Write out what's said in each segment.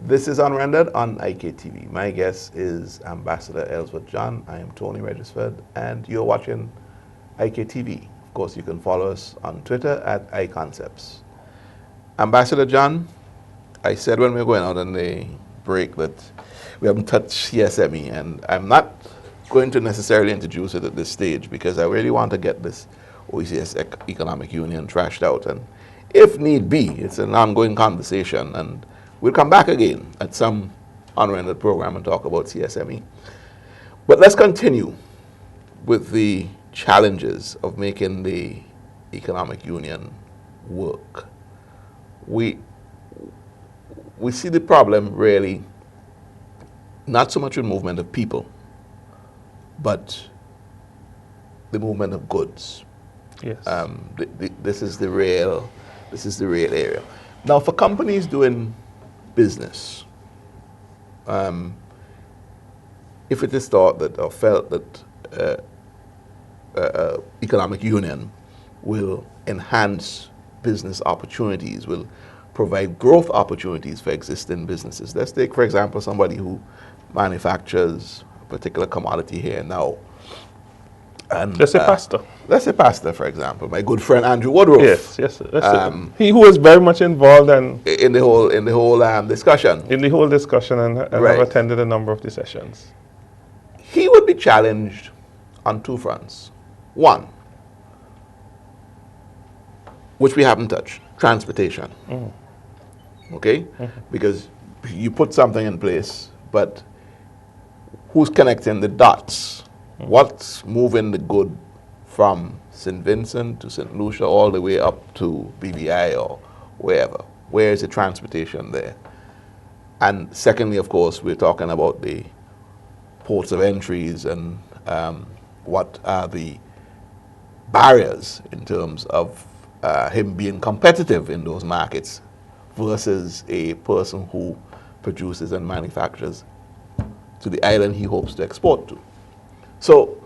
This is Unrendered on IKTV. My guest is Ambassador Elsworth John. I am Tony Regisford, and you're watching IKTV. Of course, you can follow us on Twitter at iConcepts. Ambassador John, I said when we were going out on the break that we haven't touched CSME, and I'm not going to necessarily introduce it at this stage because I really want to get this OECS Economic Union trashed out. And if need be, it's an ongoing conversation, and we'll come back again at some Unrendered program and talk about CSME. But let's continue with the challenges of making the Economic Union work. We see the problem really not so much in movement of people, but the movement of goods. Yes. This is the real area. Now, for companies doing business, if it is thought that or felt that economic union will enhance business opportunities, will provide growth opportunities for existing businesses. Let's take, for example, somebody who manufactures a particular commodity here now. And, let's say pasta. Let's say pasta, for example. My good friend Andrew Woodruff. Yes. He who was very much involved in the whole discussion. In the whole discussion, and right. have attended a number of the sessions. He would be challenged on two fronts. One, which we haven't touched, transportation. Okay? Because you put something in place, but who's connecting the dots? What's moving the good from St. Vincent to St. Lucia all the way up to BVI or wherever? Where is the transportation there? And secondly, of course, we're talking about the ports of entries and what are the barriers in terms of him being competitive in those markets versus a person who produces and manufactures to the island he hopes to export to. So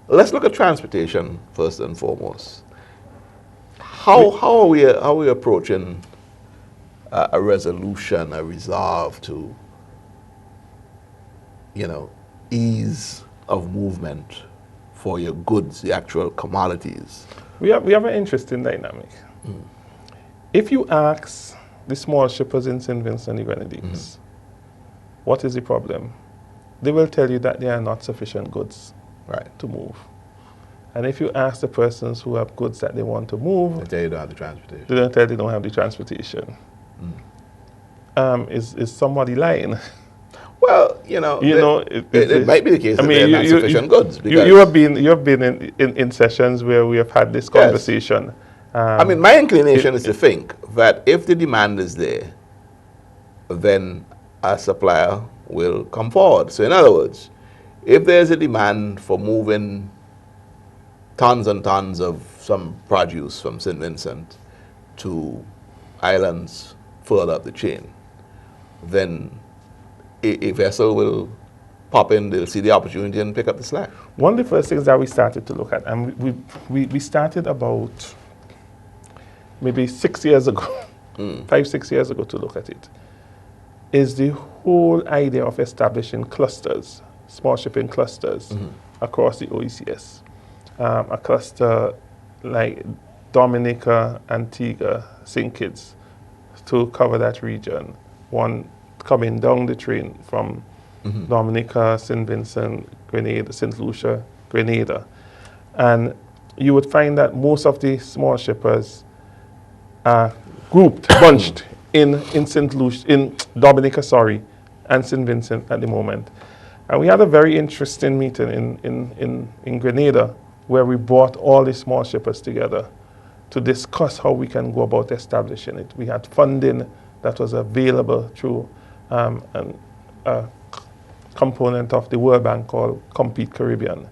let's look at transportation first and foremost. How are we approaching a resolution, a resolve to, ease of movement for your goods, the actual commodities? We have an interesting dynamic. If you ask the small shippers in St. Vincent and the Grenadines, what is the problem? They will tell you that there are not sufficient goods to move. And if you ask the persons who have goods that they want to move, they tell you they don't have the transportation. They don't tell you they don't have the transportation. Is somebody lying? Well, it might be the case that there are not sufficient goods. You have been in sessions where we have had this conversation. Yes. My inclination is to think that if the demand is there, then a supplier will come forward. So in other words, if there's a demand for moving tons and tons of some produce from St. Vincent to islands further up the chain, then a vessel will pop in, they'll see the opportunity and pick up the slack. One of the first things that we started to look at, and we started about maybe 6 years ago, 5-6 years ago to look at it, is the whole idea of establishing clusters, small shipping clusters across the OECS. A cluster like Dominica, Antigua, St. Kitts to cover that region. One coming down the train from Dominica, St. Vincent, Grenada, St. Lucia, Grenada. And you would find that most of the small shippers are grouped, bunched in St. Lucia, in Dominica, and St. Vincent at the moment. And we had a very interesting meeting in Grenada where we brought all the small shippers together to discuss how we can go about establishing it. We had funding that was available through a component of the World Bank called Compete Caribbean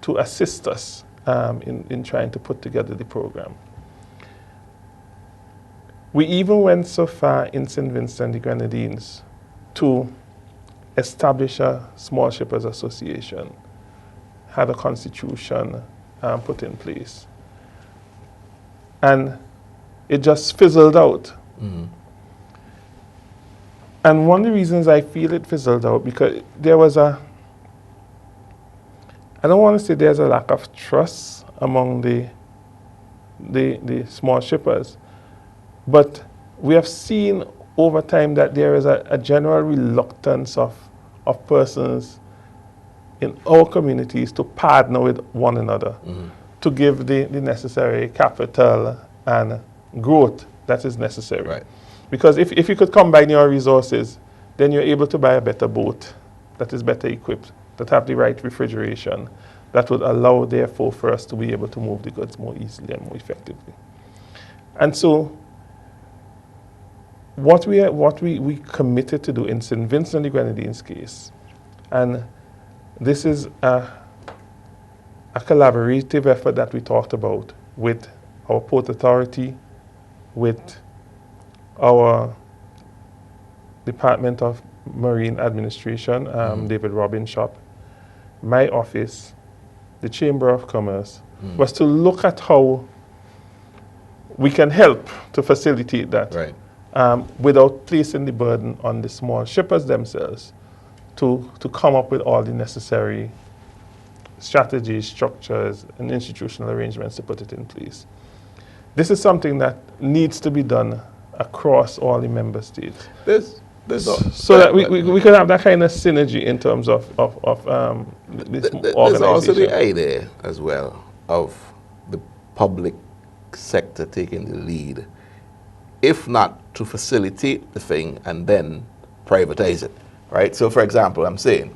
to assist us in trying to put together the program. We even went so far in St. Vincent and the Grenadines to establish a Small Shippers Association, had a constitution put in place. And it just fizzled out. And one of the reasons I feel it fizzled out, because there was I don't want to say there's a lack of trust among the small shippers, but we have seen over time that there is a general reluctance of persons in our communities to partner with one another, to give the necessary capital and growth that is necessary. Right. Because if you could combine your resources, then you're able to buy a better boat that is better equipped, that have the right refrigeration, that would allow, therefore, for us to be able to move the goods more easily and more effectively. And so, what we committed to do in St. Vincent and the Grenadines case, and this is a collaborative effort that we talked about with our Port Authority, with our Department of Marine Administration, David Robbins' shop, my office, the Chamber of Commerce, was to look at how we can help to facilitate that, Right. without placing the burden on the small shippers themselves to come up with all the necessary strategies, structures, and institutional arrangements to put it in place. This is something that needs to be done across all the member states. So that we can have that kind of synergy in terms of this There's organization. also the idea as well of the public sector taking the lead, if not to facilitate the thing and then privatize it, right? So for example, I'm saying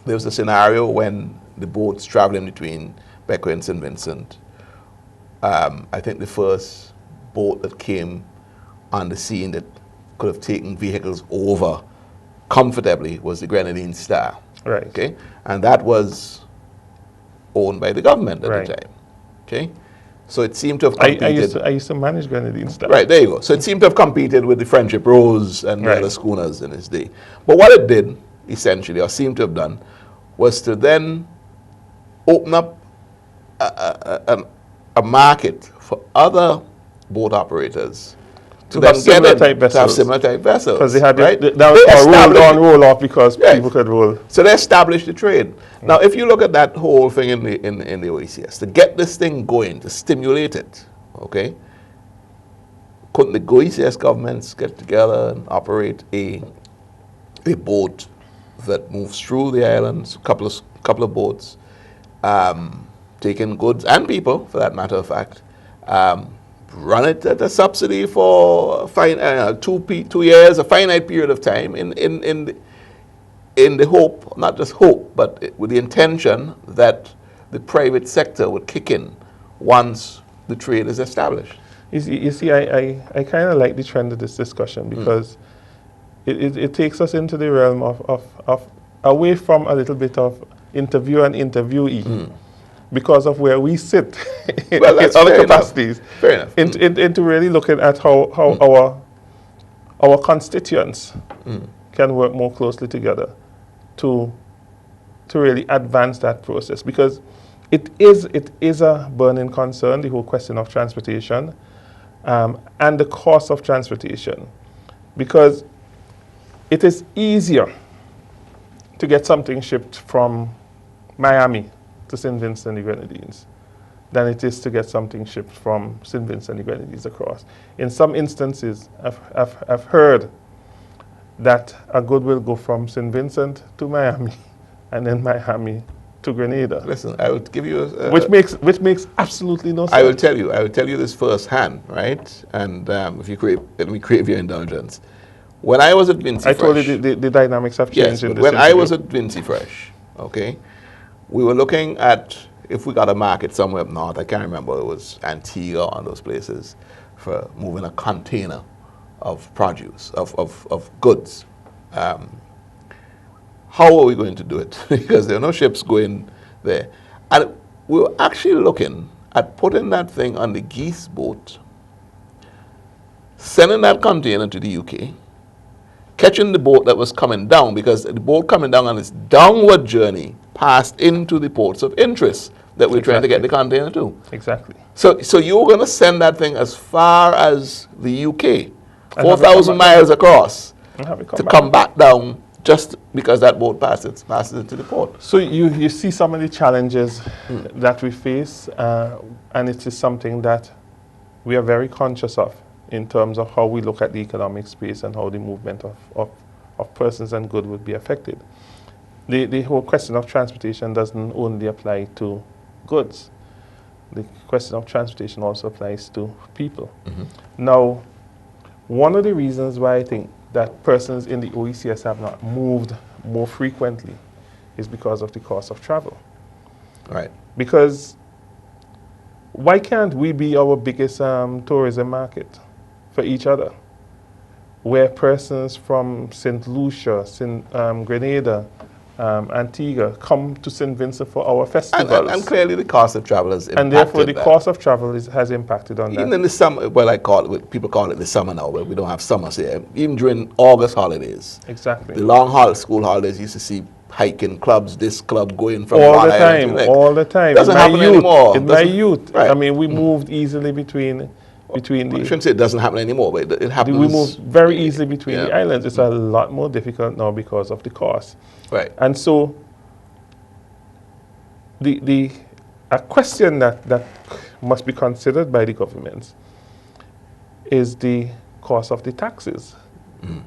there was a scenario when the boats traveling between Bequia and St. Vincent, I think the first boat that came on the scene that could have taken vehicles over comfortably was the Grenadine Star. Right. Okay? And that was owned by the government at Right. the time. Okay? So it seemed to have competed. I used to manage Grenadine stuff. Right, there you go. So it seemed to have competed with the Friendship Rose and the Right. other schooners in its day. But what it did, essentially, or seemed to have done, was to then open up a market for other boat operators to have then similar get in, type to have vessels. similar type vessels. Because they had right? that They was called roll established- on, roll off, because Right. people could roll. So they established the trade. Now, if you look at that whole thing in the OECS, to get this thing going, to stimulate it, okay, couldn't the OECS governments get together and operate a boat that moves through the islands, a couple of boats, taking goods and people, for that matter of fact, run it at a subsidy for 2 years, a finite period of time, in the hope, not just hope, but with the intention that the private sector would kick in once the trade is established. You see, I kind of like the trend of this discussion, because it takes us into the realm of away from a little bit of interview and interviewee, because of where we sit in Well, that's other fair enough. capacities. Fair enough. Into really looking at how our constituents can work more closely together to really advance that process, because it is a burning concern, the whole question of transportation, and the cost of transportation, because it is easier to get something shipped from Miami to St. Vincent and the Grenadines than it is to get something shipped from St. Vincent and the Grenadines across. In some instances, I've heard that a good will go from St. Vincent to Miami and then Miami to Grenada. Listen, I would give you Which makes absolutely no sense. I will tell you this firsthand, right? And if you let me crave your indulgence. When I was at Vinci I Fresh, told you the dynamics have changed yes, in but this when I interview. was at Vinci Fresh, okay, we were looking at if we got a market somewhere up north. I can't remember, it was Antigua or those places, for moving a container of produce, of goods. How are we going to do it? Because there are no ships going there. And we were actually looking at putting that thing on the geese boat, sending that container to the UK, catching the boat that was coming down, because the boat coming down on its downward journey passed into the ports of interest that we're trying to get the container to. Exactly. So you were going to send that thing as far as the UK, And have it 4,000 come miles across, And have it to come back down just because that boat passes into the port. So you see some of the challenges that we face, and it is something that we are very conscious of in terms of how we look at the economic space and how the movement of persons and goods would be affected. The whole question of transportation doesn't only apply to goods. The question of transportation also applies to people. Now, one of the reasons why I think that persons in the OECS have not moved more frequently is because of the cost of travel. Right. Because why can't we be our biggest tourism market for each other? Where persons from St. Lucia, Grenada, Antigua come to St. Vincent for our festivals. And clearly the cost of travel has impacted. And therefore the cost of travel has impacted on that. Even in the summer, well, people call it the summer now, but we don't have summers here. Even during August holidays. Exactly. The long school holidays, you used to see hiking clubs, this club going from all one the island time, to the next. all the time. Doesn't happen anymore. In my youth, right. I mean, we moved easily between I shouldn't say it doesn't happen anymore, but it happens. We move very easily between yeah. the islands. It's a lot more difficult now because of the cost. Right. And so a question that must be considered by the governments is the cost of the taxes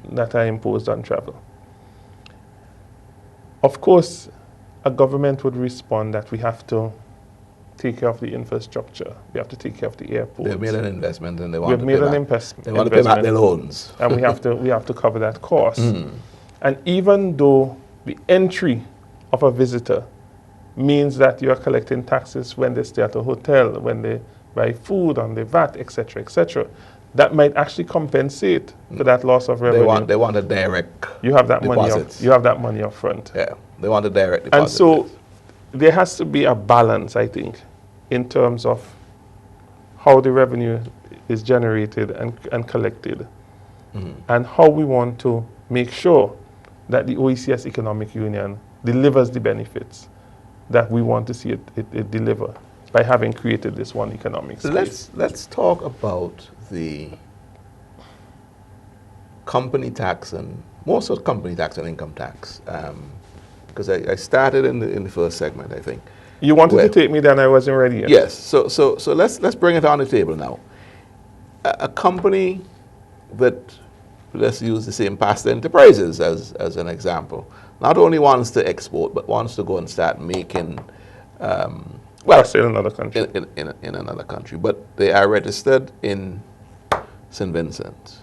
that are imposed on travel. Of course, a government would respond that we have to take care of the infrastructure. We have to take care of the airports. They've made an investment and they want We've to made pay an back. investment. They want to pay back their loans. And we have to cover that cost. And even though the entry of a visitor means that you are collecting taxes when they stay at a hotel, when they buy food on the VAT, etc., that might actually compensate for that loss of revenue. They want a direct You have that deposits. money. You have that money up front. Yeah, they want a direct deposit. And so there has to be a balance, I think, in terms of how the revenue is generated and collected, and how we want to make sure that the OECS Economic Union delivers the benefits that we want to see it deliver by having created this one economic space. Let's talk about the company tax and more so company tax and income tax, because I started in the first segment, I think. You wanted to take me then, I wasn't ready yet. Yes, so let's bring it on the table now. A company that, let's use the same pasta enterprises as an example, not only wants to export, but wants to go and start making, in another country. In another country, but they are registered in St. Vincent.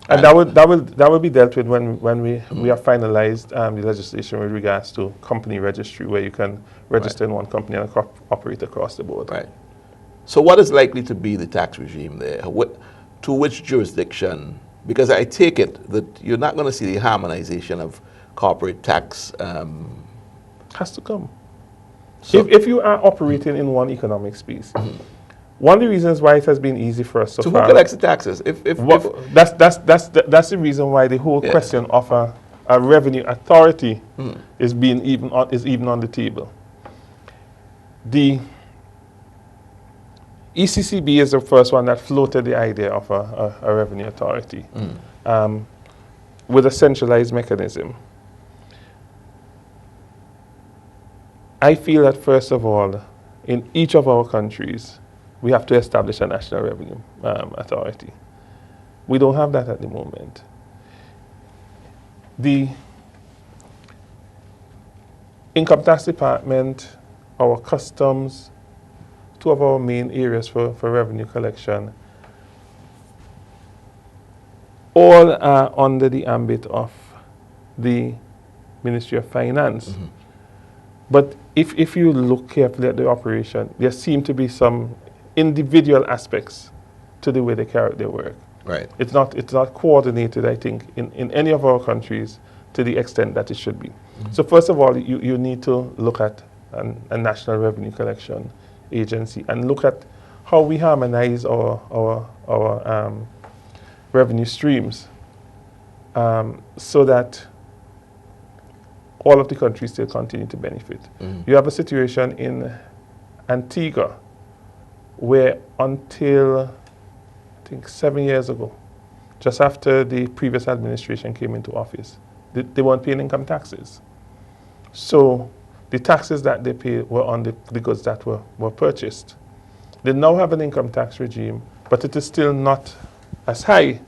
And that will be dealt with when we have finalized the legislation with regards to company registry, where you can register in one company and operate across the board. Right. So what is likely to be the tax regime there? To which jurisdiction? Because I take it that you're not going to see the harmonization of corporate tax. Has to come. So If you are operating in one economic space, one of the reasons why it has been easy for us so who far. collects the taxes? That's the reason why the whole question of a revenue authority is even on the table. The ECCB is the first one that floated the idea of a revenue authority with a centralized mechanism. I feel that first of all, in each of our countries, we have to establish a national revenue authority. We don't have that at the moment. The income tax department, our customs, two of our main areas for revenue collection, all are under the ambit of the Ministry of Finance. But if you look carefully at the operation, there seem to be some individual aspects to the way they carry out their work. Right. It's not coordinated, I think, in any of our countries to the extent that it should be. So first of all, you need to look at a national revenue collection agency and look at how we harmonize our revenue streams so that all of the countries still continue to benefit. You have a situation in Antigua where until, I think, 7 years ago, just after the previous administration came into office, they weren't paying income taxes. So the taxes that they pay were on the goods that were purchased. They now have an income tax regime, but it is still not as high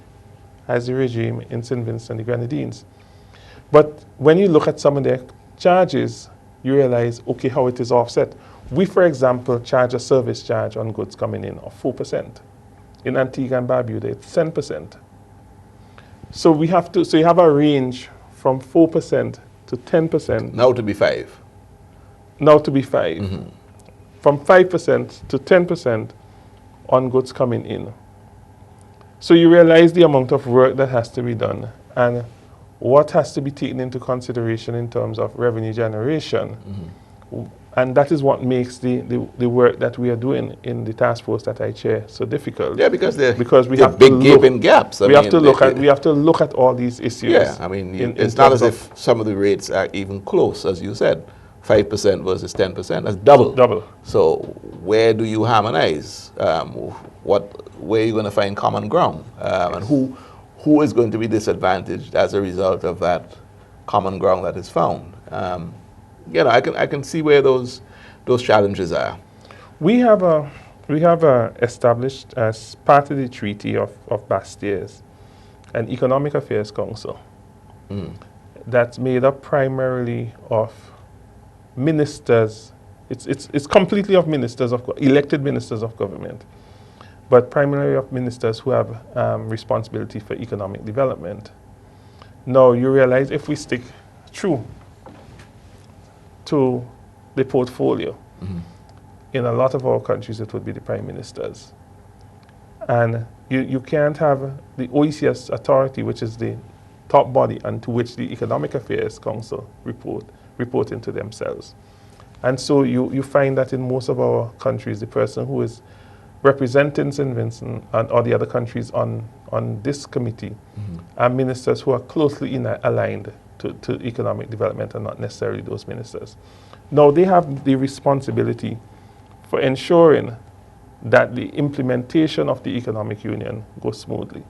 as the regime in St. Vincent and the Grenadines. But when you look at some of their charges, you realize, okay, how it is offset. We, for example, charge a service charge on goods coming in of 4%. In Antigua and Barbuda, it's 10%. So you have a range from 4% to 10%. Now to be 5. Now to be 5. Mm-hmm. From 5% to 10% on goods coming in. So you realize the amount of work that has to be done and what has to be taken into consideration in terms of revenue generation. Mm-hmm. And that is what makes the work that we are doing in the task force that I chair so difficult. Yeah, because we have big gaping gaps. We have to look at all these issues. Yeah, I mean, it's not as if some of the rates are even close, as you said. 5% versus 10%, that's double. Double. So where do you harmonize? Where are you going to find common ground? And who is going to be disadvantaged as a result of that common ground that is found? I can see where those challenges are. We have established as part of the Treaty of Bastiers an Economic Affairs Council that's made up primarily of ministers. It's completely of ministers elected ministers of government, but primarily of ministers who have responsibility for economic development. Now you realize if we stick true to the portfolio, in a lot of our countries it would be the prime ministers. And you can't have the OECS authority, which is the top body and to which the Economic Affairs Council report into themselves. And so you find that in most of our countries, the person who is representing St. Vincent or the other countries on this committee are ministers who are closely aligned to economic development and not necessarily those ministers. Now they have the responsibility for ensuring that the implementation of the economic union goes smoothly.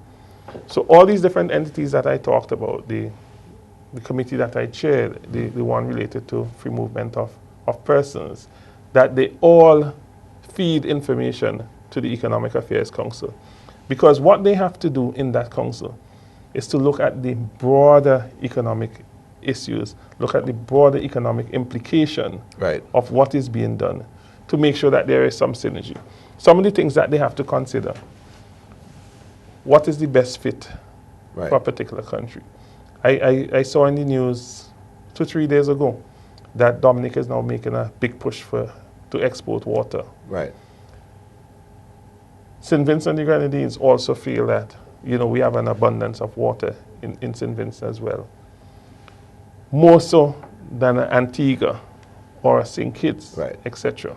So all these different entities that I talked about, the committee that I chaired, the one related to free movement of persons, that they all feed information to the Economic Affairs Council. Because what they have to do in that council is to look at the broader economic issues, look at the broader economic implication of what is being done to make sure that there is some synergy. Some of the things that they have to consider: what is the best fit for a particular country? I saw in the news 2-3 days ago that Dominica is now making a big push to export water. Right. St. Vincent and the Grenadines also feel that, we have an abundance of water in St. Vincent as well. More so than Antigua or St. Kitts, etc.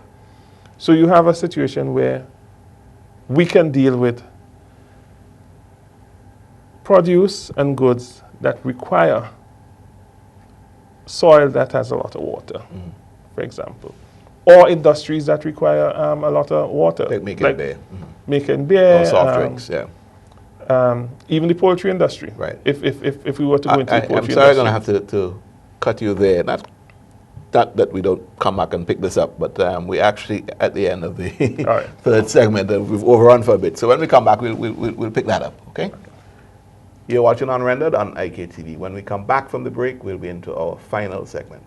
So you have a situation where we can deal with produce and goods that require soil that has a lot of water, for example, or industries that require a lot of water. Like making beer. Making beer. Or soft drinks, even the poultry industry. Right. If we were to go into the poultry industry. I'm sorry I'm going to have to cut you there. Not that we don't come back and pick this up, but we're actually at the end of the third segment, and we've overrun for a bit. So when we come back, we'll pick that up, okay? You're watching Unrendered on IKTV. When we come back from the break, we'll be into our final segment.